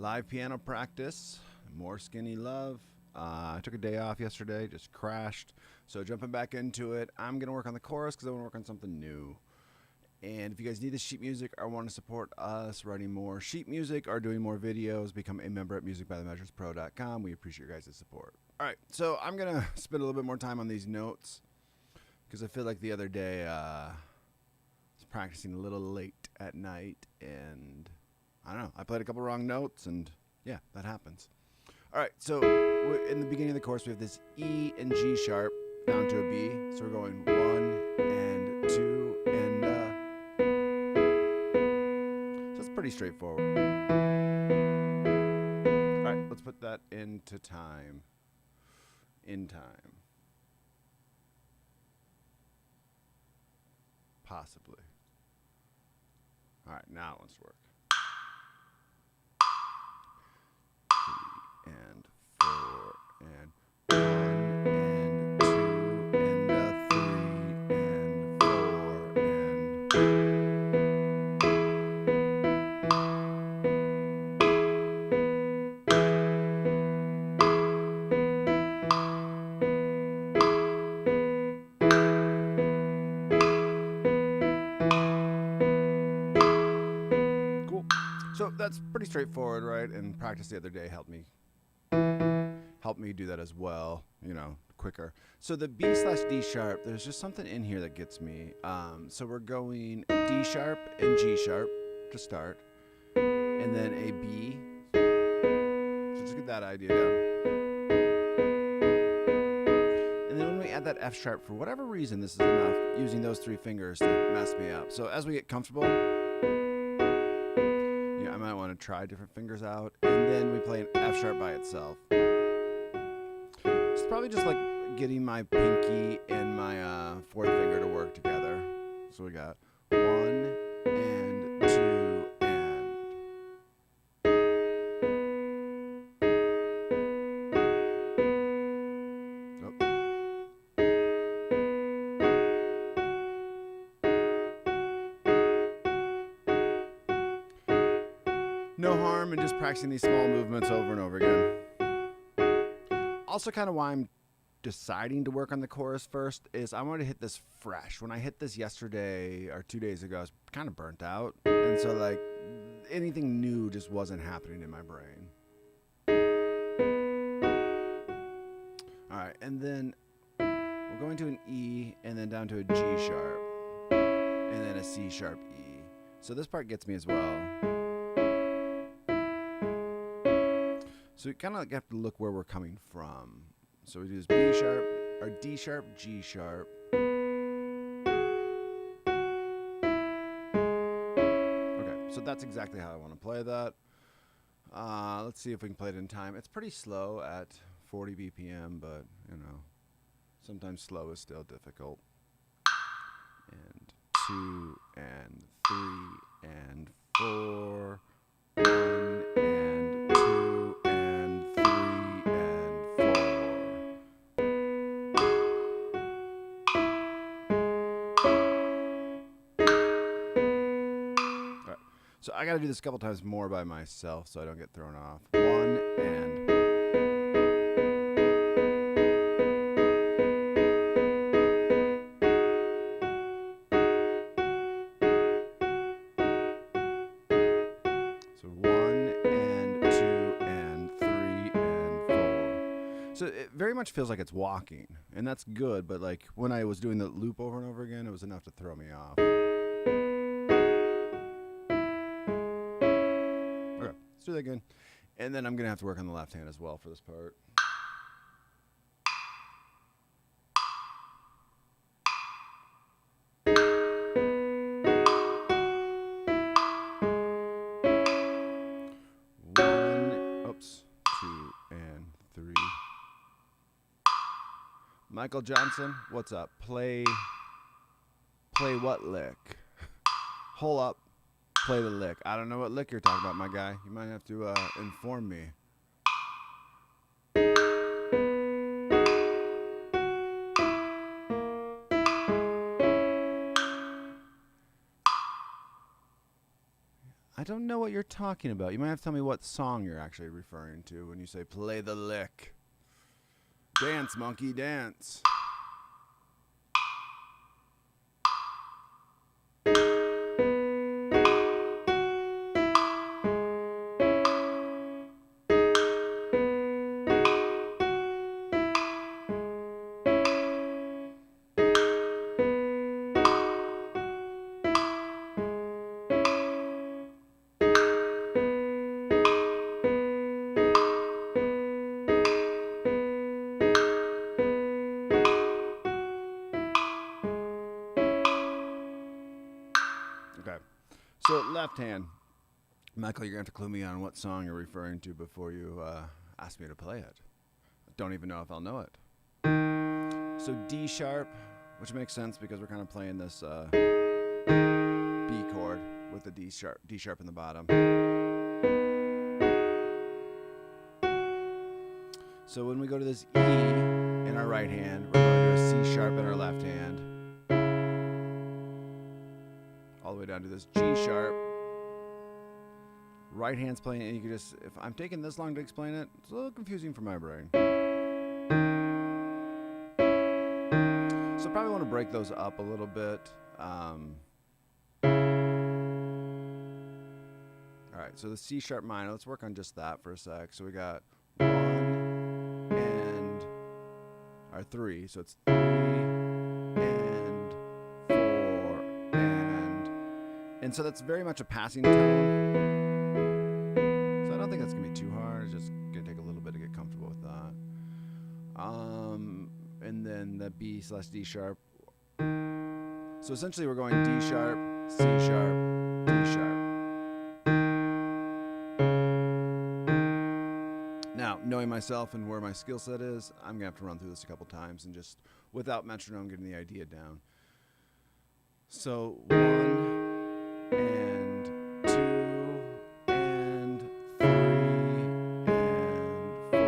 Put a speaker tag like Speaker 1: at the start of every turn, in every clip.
Speaker 1: Live piano practice, more Skinny Love. I took a day off yesterday, just crashed. So jumping back into it, I'm going to work on the chorus because I want to work on something new. And if you guys need this sheet music or want to support us writing more sheet music or doing more videos, become a member at musicbythemeasurespro.com. We appreciate your guys' support. All right, so I'm going to spend a little bit more time on these notes because I feel like the other day I was practicing a little late at night and I don't know, I played a couple wrong notes and yeah, that happens. All right, so in the beginning of the course, we have this E and G sharp down to a B. So we're going 1 and 2 and so it's pretty straightforward. All right, let's put that into time. In time. Possibly. All right, now it wants to work. 3 and 4 and 1 and 2 and 3 and 4 and cool. So that's pretty straightforward, right? And practice the other day helped me do that as well, you know, quicker. So the B/D sharp, there's just something in here that gets me. So we're going D sharp and G sharp to start, and then a B. So just get that idea down. And then when we add that F sharp, for whatever reason, this is enough, using those 3 fingers to mess me up. So as we get comfortable, I might want to try different fingers out, and then we play an F sharp by itself. It's probably just like getting my pinky and my 4th finger to work together. So we got 1 and 2 and. No harm in just practicing these small movements over and over again. Also kind of why I'm deciding to work on the chorus first is I want to hit this fresh. When I hit this yesterday or 2 days ago, I was kind of burnt out. And so like anything new just wasn't happening in my brain. All right, and then we're going to an E and then down to a G sharp and then a C sharp E. So this part gets me as well. So we kind of have to look where we're coming from. So we do this B sharp, or D sharp, G sharp. Okay, so that's exactly how I want to play that. Let's see if we can play it in time. It's pretty slow at 40 BPM, but you know, sometimes slow is still difficult. And 2 and 3 and 4, 1 and 2 and 3 and 4. All right. So I got to do this a couple times more by myself so I don't get thrown off. 1 and. So 1 and 2 and 3 and 4. So it very much feels like it's walking, and that's good, but like when I was doing the loop over and over again, it was enough to throw me off. Okay, let's do that again. And then I'm going to have to work on the left hand as well for this part. Oops, 2 and 3. Michael Johnson, what's up? Play what lick? Hold up, play the lick. I don't know what lick you're talking about, my guy. You might have to inform me. I don't know what you're talking about. You might have to tell me what song you're actually referring to when you say play the lick. Dance, monkey, dance. Okay. So left hand. Michael, you're going to have to clue me on what song you're referring to before you ask me to play it. I don't even know if I'll know it. So D sharp, which makes sense because we're kind of playing this B chord with the D sharp in the bottom. So when we go to this E in our right hand, we're going to a C sharp in our left hand. All the way down to this G sharp. Right hand's playing, and you can just, if I'm taking this long to explain it, it's a little confusing for my brain. So probably want to break those up a little bit. All right, so the C sharp minor, let's work on just that for a sec. So we got 1 and our 3, so it's 3 and 4 and so that's very much a passing tone. So I don't think that's gonna be too hard. It's just gonna take a little bit to get comfortable with that. And then the B/D sharp. So essentially we're going D sharp, C sharp, D sharp. Now, knowing myself and where my skill set is, I'm gonna have to run through this a couple times and just, without metronome, getting the idea down. So 1 and 2 and 3 and 4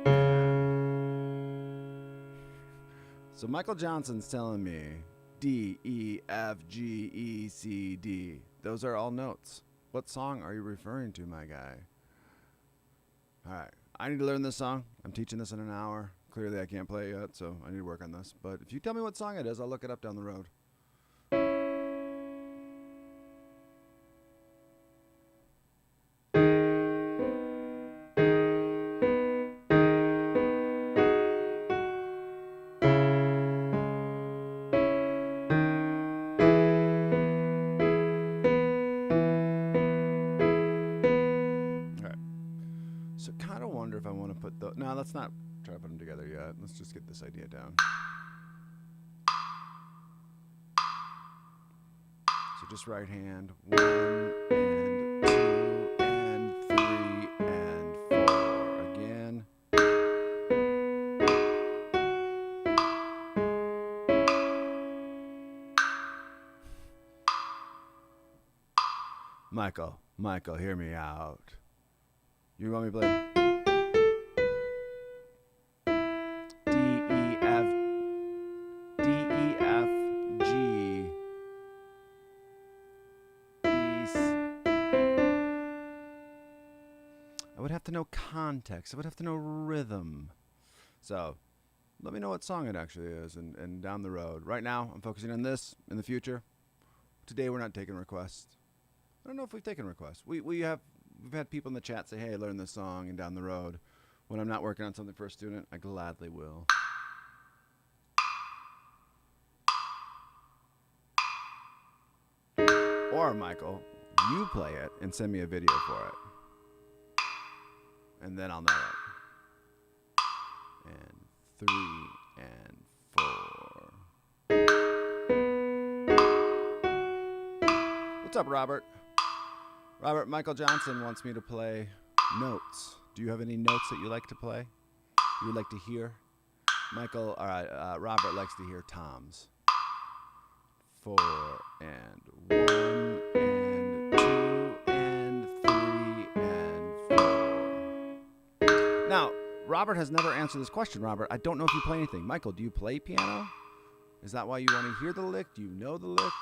Speaker 1: and... So Michael Johnson's telling me D, E, F, G, E, C, D. Those are all notes. What song are you referring to, my guy? All right, I need to learn this song. I'm teaching this in an hour. Clearly I can't play it yet, so I need to work on this. But if you tell me what song it is, I'll look it up down the road. So kind of wonder if I want to put the... No, let's not try to put them together yet. Let's just get this idea down. So just right hand. 1 and 2 and 3 and 4. Again. Michael, hear me out. You want me to play D, E, F, G, E, I would have to know context. I would have to know rhythm. So let me know what song it actually is and down the road. Right now, I'm focusing on this. In the future, today we're not taking requests. I don't know if we've taken requests. We've had people in the chat say, hey, learn this song, and down the road, when I'm not working on something for a student, I gladly will. Or, Michael, you play it and send me a video for it. And then I'll know it. And 3 and 4. What's up, Robert? Robert, Michael Johnson wants me to play notes. Do you have any notes that you like to play? You would like to hear? Michael, all right, Robert likes to hear toms. 4 and 1 and 2 and 3 and 4. Now, Robert has never answered this question, Robert. I don't know if you play anything. Michael, do you play piano? Is that why you want to hear the lick? Do you know the lick?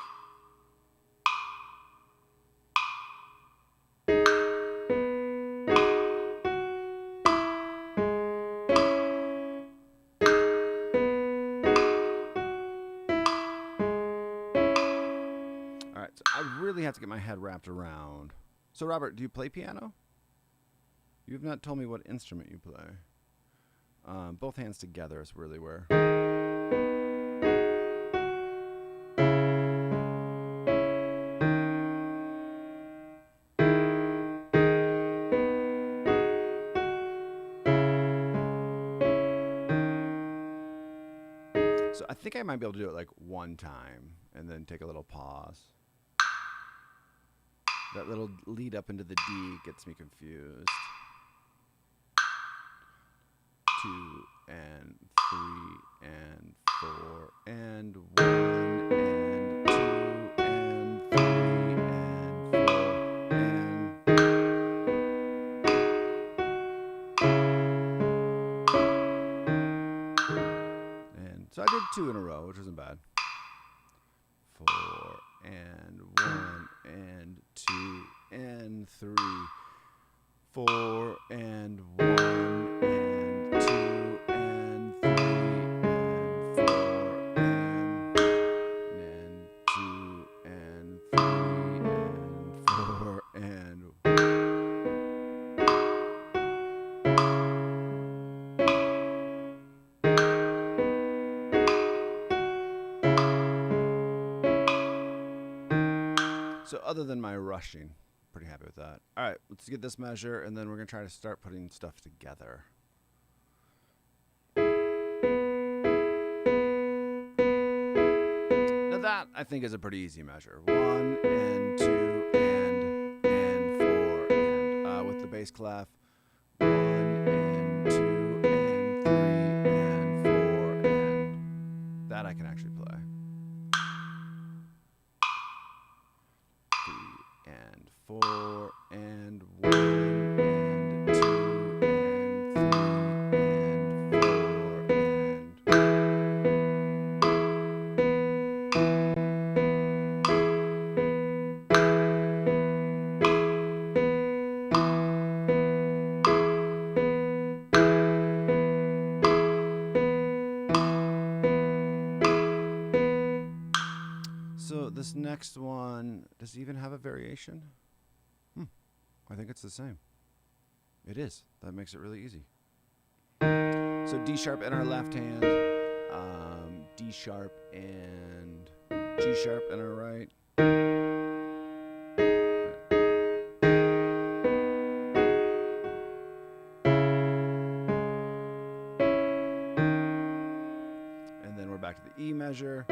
Speaker 1: wrapped around. So, Robert, do you play piano? You have not told me what instrument you play. Both hands together is really where. So I think I might be able to do it like one time and then take a little pause. That little lead up into the D gets me confused. 2 and 3 and 4 and 1 and 2 and 3 and 4 and so I did 2 in a row, which isn't bad. 4 and 1 and 2 and 3, 4 and 1 and 2 and 3 and 4 and 2 and 3 and 4 and so other than my rushing, pretty happy with that. All right, let's get this measure, and then we're going to try to start putting stuff together. Now that, I think, is a pretty easy measure. 1 and 2 and 4 and with the bass clef. 1 and 2 and 3 and 4 and that I can actually play. 3 and 4 and 1 and 2 and 3 and 4 So this next one, does it even have a variation? I think it's the same. It is. That makes it really easy. So D sharp in our left hand, D sharp and G sharp in our right. And then we're back to the E measure.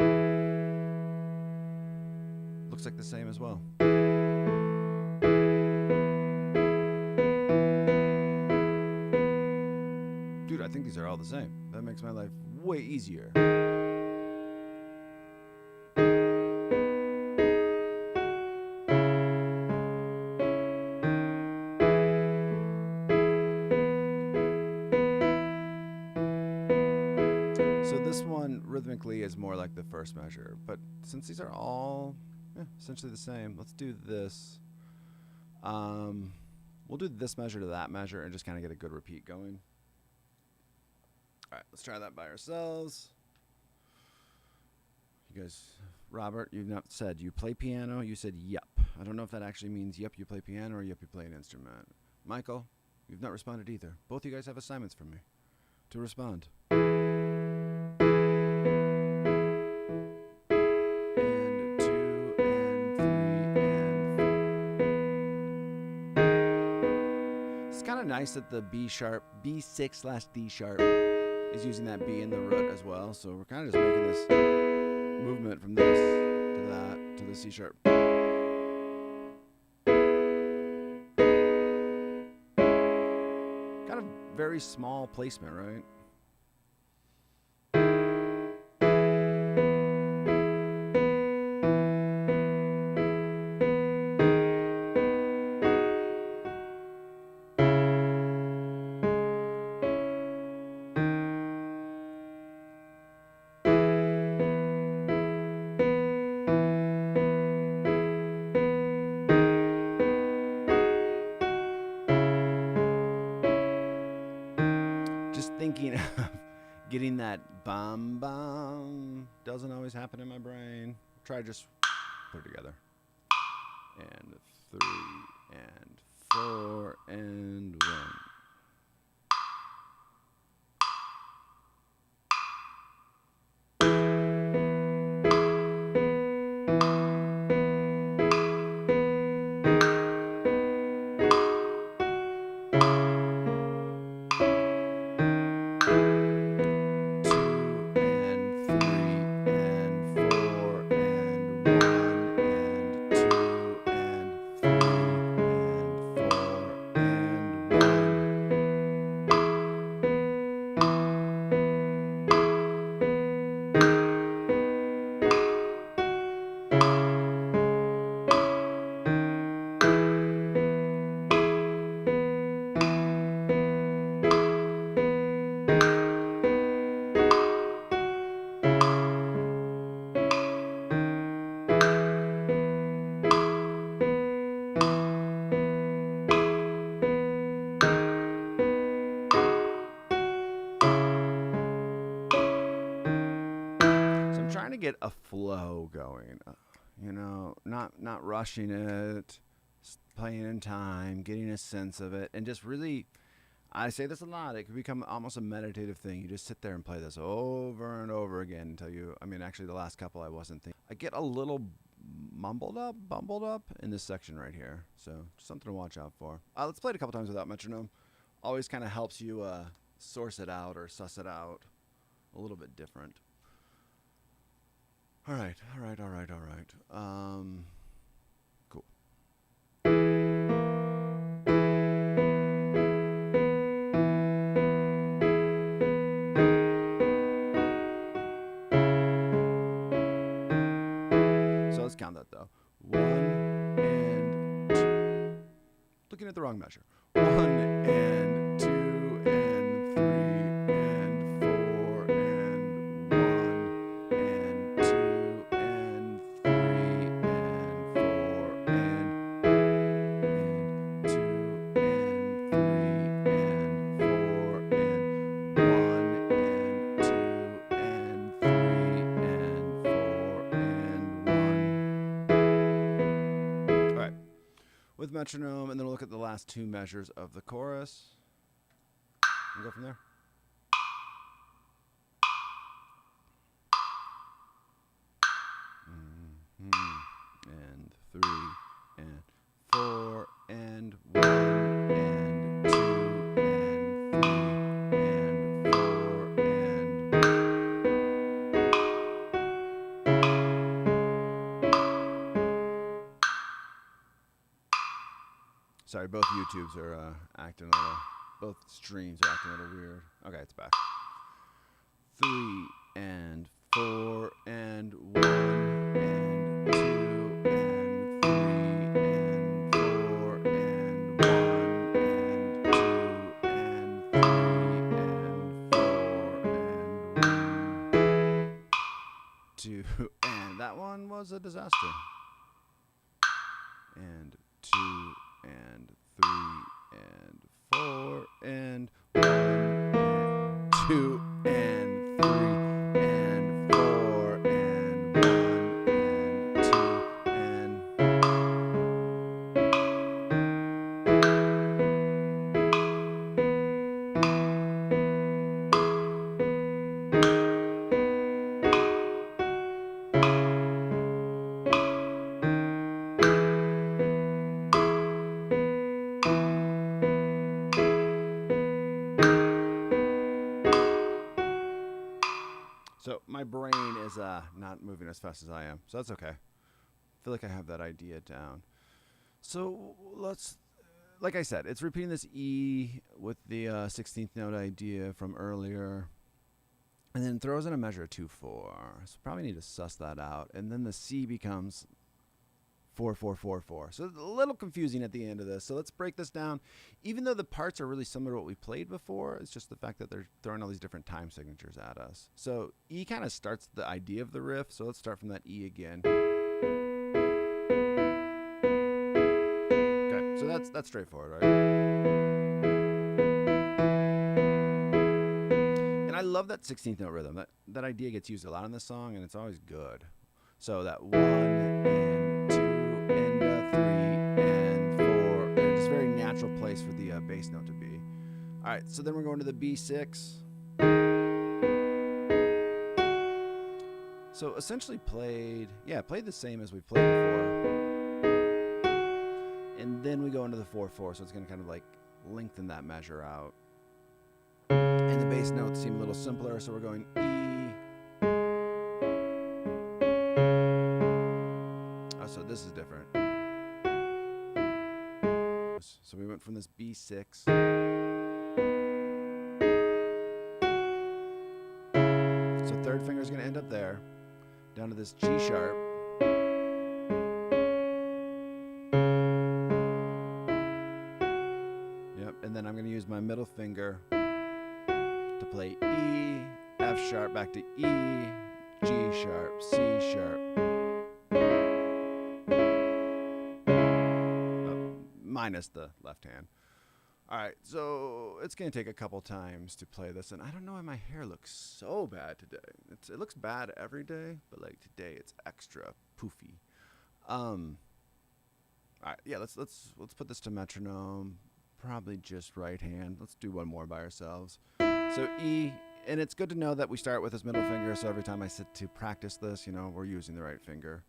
Speaker 1: Looks like the same as well. Dude, I think these are all the same. That makes my life way easier. So this one rhythmically is more like the first measure, but since these are all essentially the same, let's do this. We'll do this measure to that measure and just kind of get a good repeat going. All right, let's try that by ourselves. You guys, Robert, you've not said you play piano. You said yep. I don't know if that actually means yep, you play piano or yep, you play an instrument. Michael, you've not responded either. Both you guys have assignments from me to respond. Nice that the B sharp, B6/D sharp is using that B in the root as well. So we're kind of just making this movement from this to that to the C sharp. Kind of very small placement, right? Thinking of getting that bum doesn't always happen in my brain. Try just put it together. And and 4 and 1. Trying to get a flow going, not rushing it, playing in time, getting a sense of it, and just really, I say this a lot, it can become almost a meditative thing. You just sit there and play this over and over again until actually the last couple I wasn't thinking. I get a little bumbled up in this section right here, so something to watch out for. Let's play it a couple times without metronome. Always kind of helps you source it out or suss it out a little bit different. All right. Cool. So let's count that though. 1 and 2. Looking at the wrong measure. 1 and 2 and 3 and 4 and 1 and 2 and 3 and 4 and 2 and 3 and 4 and 1 and 2 and 3 and 4 and 1. All right. With metronome, and then we'll look at the last two measures of the chorus. And go from there. And 3 and 4 and 1 and 2 and 3 and 4 and sorry, both YouTubes are acting a little, both streams are acting a little weird. Okay, it's back. 3 and 4 and 1 and 2 and 3 and 4 and 1 and 2 and 3 and 4 and 1, 2, and that one was a disaster. And 2 and 3 and 4 and 1 and 2 and 3 and 4 and 1 and 2 and so my brain is not moving as fast as I am, so that's okay. I feel like I have that idea down. So let's, like I said, it's repeating this E with the 16th note idea from earlier, and then throws in a measure of 2/4. So probably need to suss that out, and then the C becomes 4/4/4/4. So it's a little confusing at the end of this. So let's break this down. Even though the parts are really similar to what we played before, it's just the fact that they're throwing all these different time signatures at us. So E kind of starts the idea of the riff. So let's start from that E again. Okay, so that's straightforward, right? And I love that 16th note rhythm. That idea gets used a lot in this song, and it's always good. So that 1 and 2 and 3 and place for the bass note to be. All right, so then we're going to the B6. So essentially played the same as we played before. And then we go into the 4/4, so it's going to kind of like lengthen that measure out. And the bass notes seem a little simpler, so we're going E. Oh, so this is different. So we went from this B6. So third finger is going to end up there, down to this G sharp. Yep, and then I'm going to use my middle finger to play E, F sharp, back to E, G sharp, C sharp. Minus the left hand. All right, so it's going to take a couple times to play this, and I don't know why my hair looks so bad today. It looks bad every day, but like today it's extra poofy. All right, yeah, let's put this to metronome. Probably just right hand. Let's do one more by ourselves. So E, and it's good to know that we start with this middle finger, so every time I sit to practice this, you know, we're using the right finger.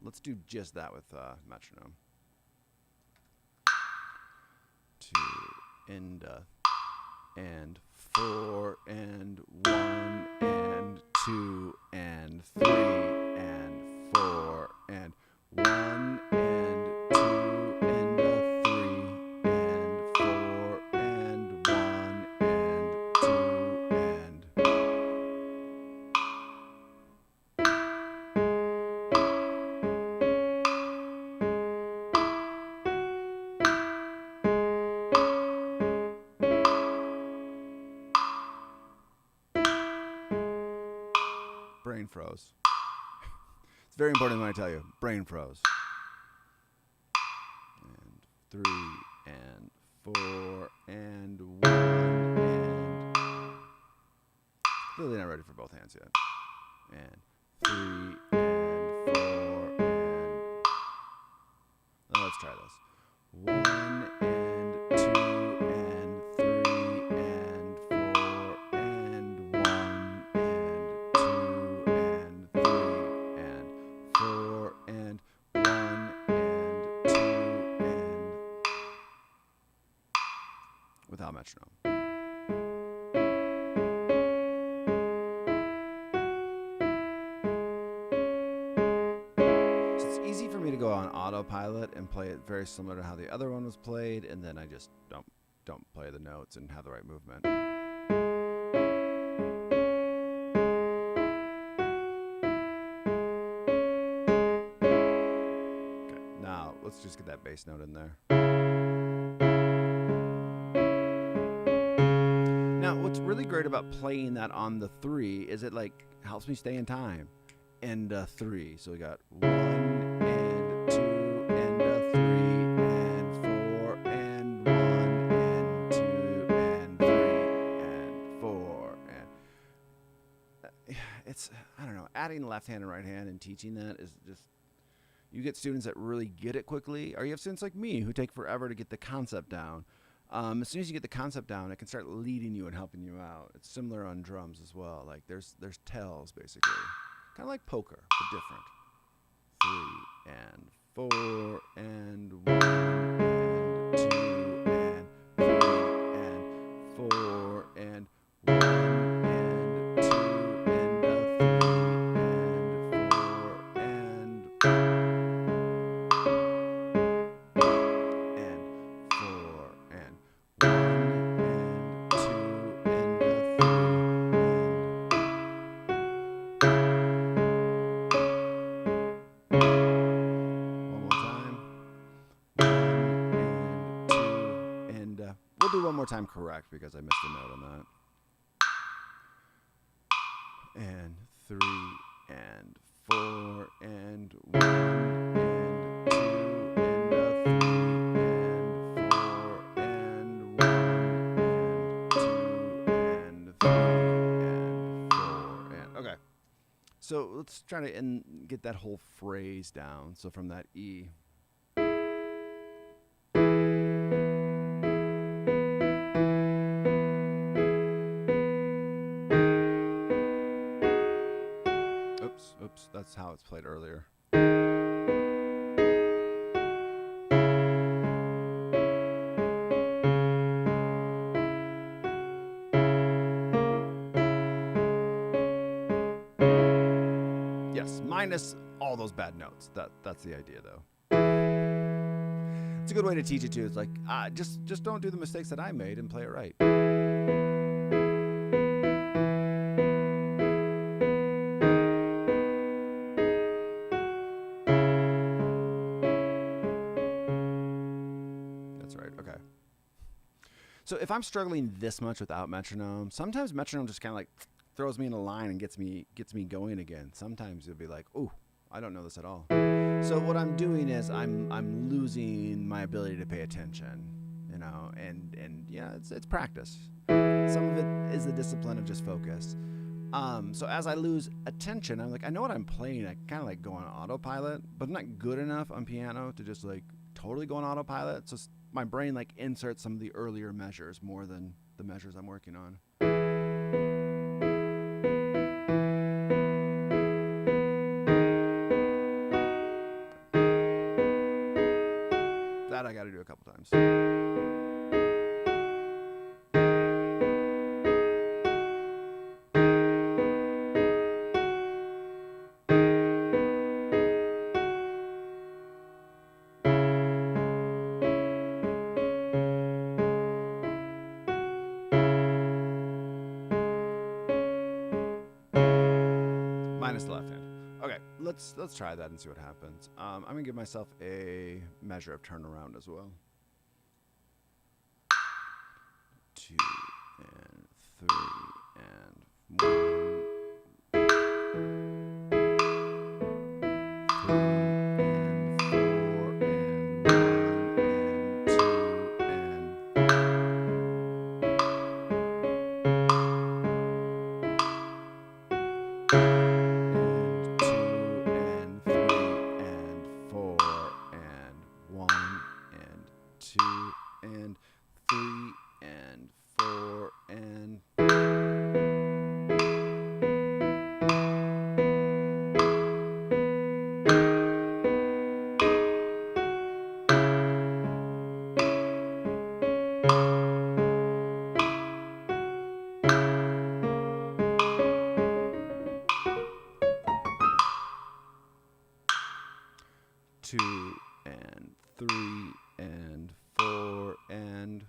Speaker 1: Let's do just that with metronome. 2 and 4 and 1 and 2 and 3 and 4 and 1 and 2 and 3 and 4 and 1 and 2 and brain froze. It's very important when I tell you. Brain froze. And 3 and 4 and 1 and... Clearly not ready for both hands yet. And 3 and 4 and... Now let's try this. 1 and 2 and 3 and 4 and 1 and 2 and 3 and 4 and 1 and 2 and... Without metronome. Easy for me to go on autopilot and play it very similar to how the other one was played, and then I just don't play the notes and have the right movement. Okay, now let's just get that bass note in there. Now, what's really great about playing that on the 3 is it like helps me stay in time. And 3, so we got 1 and 2 and 3 and 4 and 1 and 2 and 3 and 4 and it's, I don't know, adding left hand and right hand and teaching that is just, you get students that really get it quickly, or you have students like me who take forever to get the concept down. As soon as you get the concept down, it can start leading you and helping you out. It's similar on drums as well. Like there's tells basically. Kind of like poker, but different. 3 and 4 and 1 and 2 and 3 and 4 and 1 and 2 and 3 and 4 and 4 and 1 and 2 and 3 we'll do one more time correct because I missed a note on that. And 3 and 4 and 1 and 2 and 3 and 4 and 1 and 2 and 3 and 4 and... Okay. So let's try to get that whole phrase down. So from that E. Oops, that's how it's played earlier. Yes, minus all those bad notes. That's the idea, though. It's a good way to teach it too. It's like just don't do the mistakes that I made and play it right. That's right. Okay. So if I'm struggling this much without metronome, sometimes metronome just kind of like throws me in a line and gets me going again. Sometimes it'll be like, oh, I don't know this at all. So what I'm doing is I'm losing my ability to pay attention, you know, and yeah, it's practice. Some of it is the discipline of just focus. So as I lose attention, I'm like, I know what I'm playing. I kind of like go on autopilot, but I'm not good enough on piano to just like totally go on autopilot. So my brain like inserts some of the earlier measures more than the measures I'm working on. That I got to do a couple times. Minus the left hand. Okay, let's try that and see what happens. I'm gonna give myself a measure of turnaround as well. 2 and 3 and 1. 2 and 3 and 4 and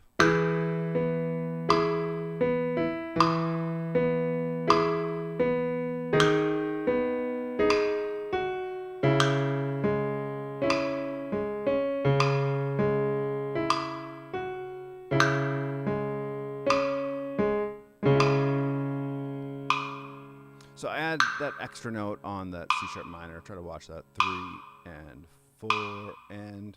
Speaker 1: so I add that extra note on that C sharp minor. Try to watch that. 3 and 4 and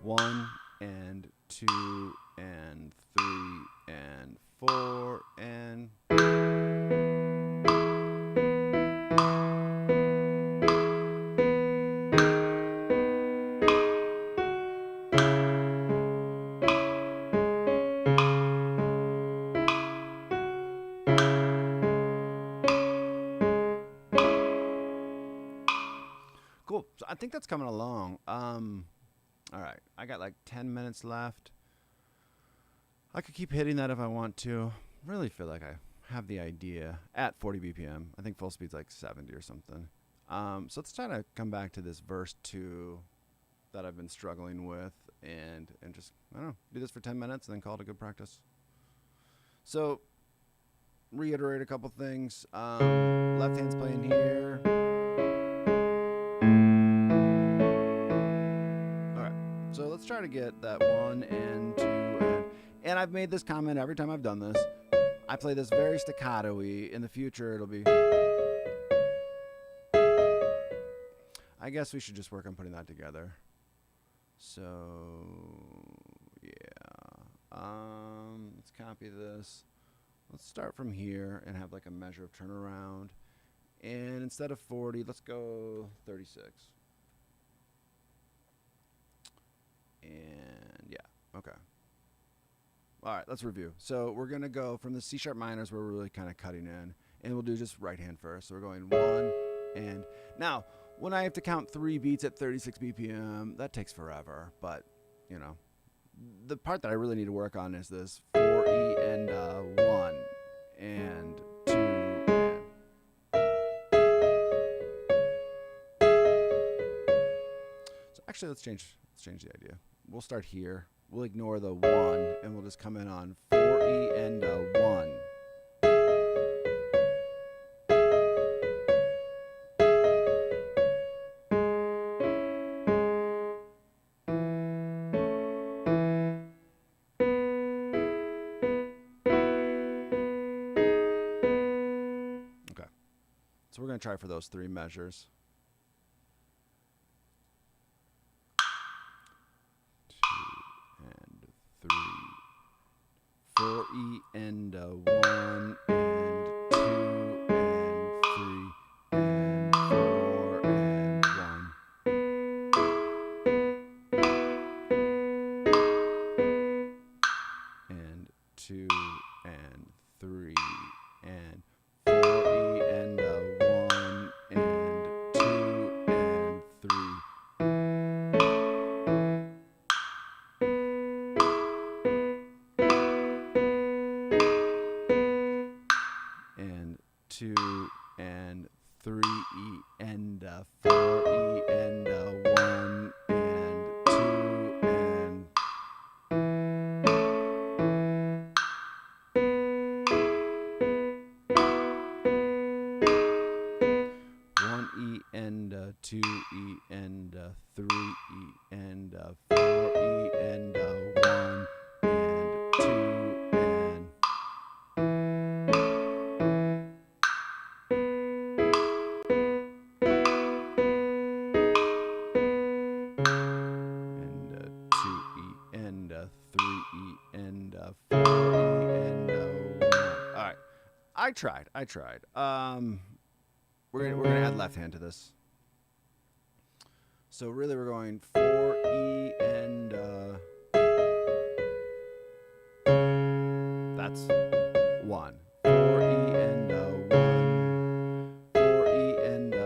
Speaker 1: one and 2 and 3 and 4 and cool. So I think that's coming along. All right, I got like 10 minutes left. I could keep hitting that if I want to. Really feel like I have the idea at 40 BPM. I think full speed's like 70 or something. So let's try to come back to this verse 2 that I've been struggling with and just, I don't know, do this for 10 minutes and then call it a good practice. So reiterate a couple things. Left hand's playing here. So let's try to get that 1 and 2 And I've made this comment every time I've done this. I play this very staccato-y. In the future, it'll be... I guess we should just work on putting that together. So, yeah. Let's copy this. Let's start from here and have like a measure of turnaround. And instead of 40, let's go 36. And yeah, okay. All right, let's review. So we're going to go from the C sharp minors where we're really kind of cutting in. And we'll do just right hand first. So we're going 1 and... Now, when I have to count 3 beats at 36 BPM, that takes forever. But, you know, the part that I really need to work on is this 4E and 1 and 2 and... So actually, let's change the idea. We'll start here. We'll ignore the 1 and we'll just come in on 4E and 1. So we're going to try for those 3 measures. 2 and 3. 4E and 1 and 2 and 3 and 4 and 1. And 2 and 3 and 4E and 1 and 2 and 3. And 2 and 3E and 4E and 1 and 2 and... and 2E and 3E and 4E and 1 and 2 and... and 2E and 3E and 4E and 1. All right, I tried. We're gonna add left hand to this. So really we're going 4E and that's 1. 4E and 1. 4E and 1.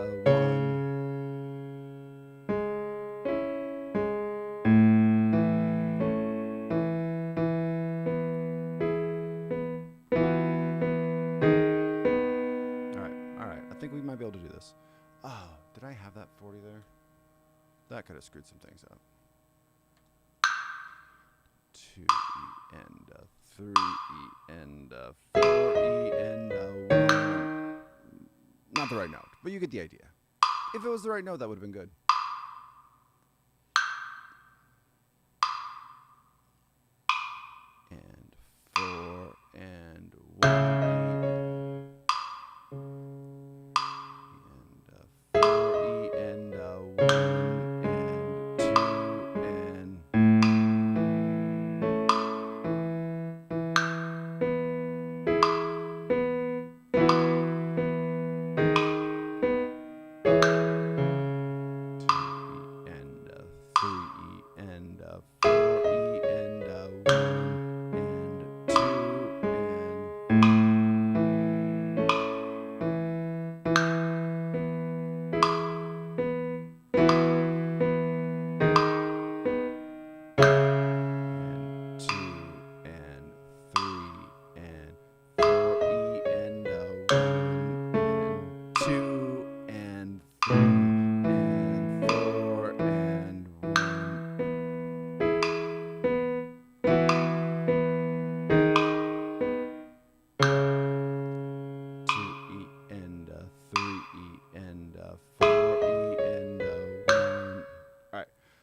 Speaker 1: All right. I think we might be able to do this. Oh, did I have that 40 there? That could have screwed some things up. 2E and 3E and 4E and 1. Not the right note, but you get the idea. If it was the right note, that would have been good. And 4 and 1.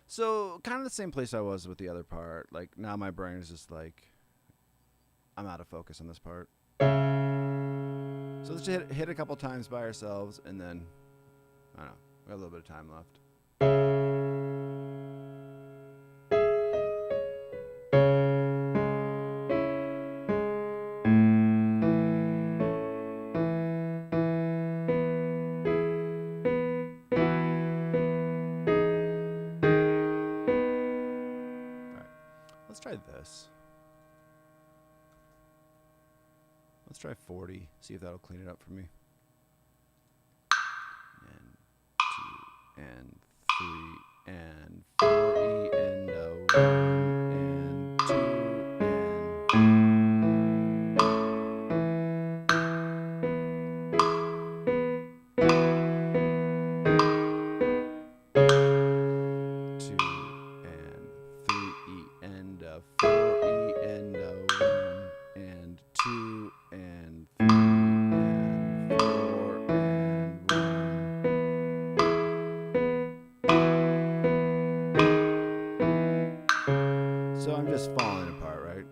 Speaker 1: So kind of the same place I was with the other part. Like now my brain is just like I'm out of focus on this part. So let's just hit a couple times by ourselves, and then, I don't know, we got a little bit of time left. Let's try this. Let's try 40, see if that'll clean it up for me. And 2 and 3 and 4 E and 1 and 2 and 2 and 3 E and 4 E and 1 and 2 and 3 and 4 and 1. So I'm just falling apart, right?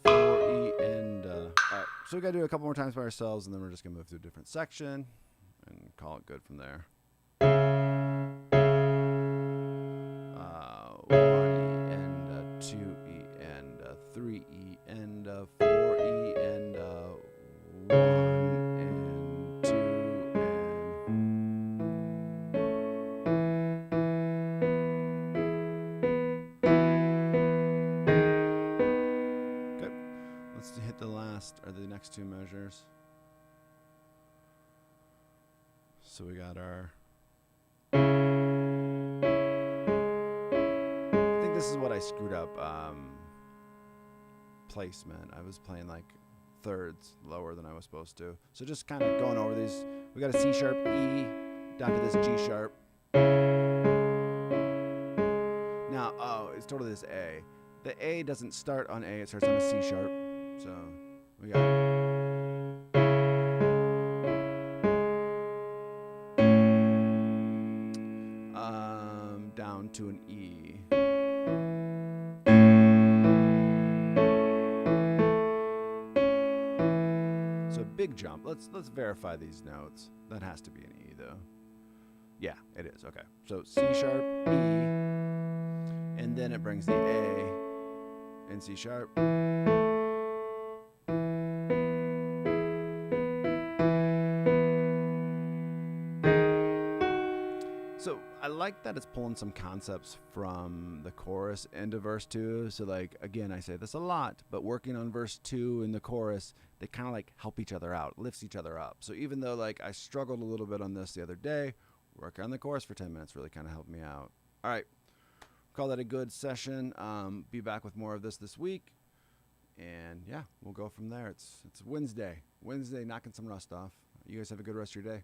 Speaker 1: 4 E and alright, so we gotta do it a couple more times by ourselves, and then we're just gonna move through a different section and call it good from there. 1 E and 2 E and 3 E and 4 E and 1 and 2 and good. Let's hit the last or the next two measures. So we got our. This is what I screwed up. Placement. I was playing like thirds lower than I was supposed to. So just kind of going over these. We got a C sharp E down to this G sharp. Now, it's totally this A. The A doesn't start on A. It starts on a C sharp. So we got. Down to an E. Big jump. Let's verify these notes. That has to be an E though. Yeah, it is. Okay. So C sharp, E, and then it brings the A and C sharp. So I like that it's pulling some concepts from the chorus into verse 2. So like, again, I say this a lot, but working on verse 2 in the chorus, they kind of like help each other out, lifts each other up. So even though like I struggled a little bit on this the other day, working on the chorus for 10 minutes really kind of helped me out. All right, call that a good session. Be back with more of this week. And yeah, we'll go from there. It's Wednesday, knocking some rust off. You guys have a good rest of your day.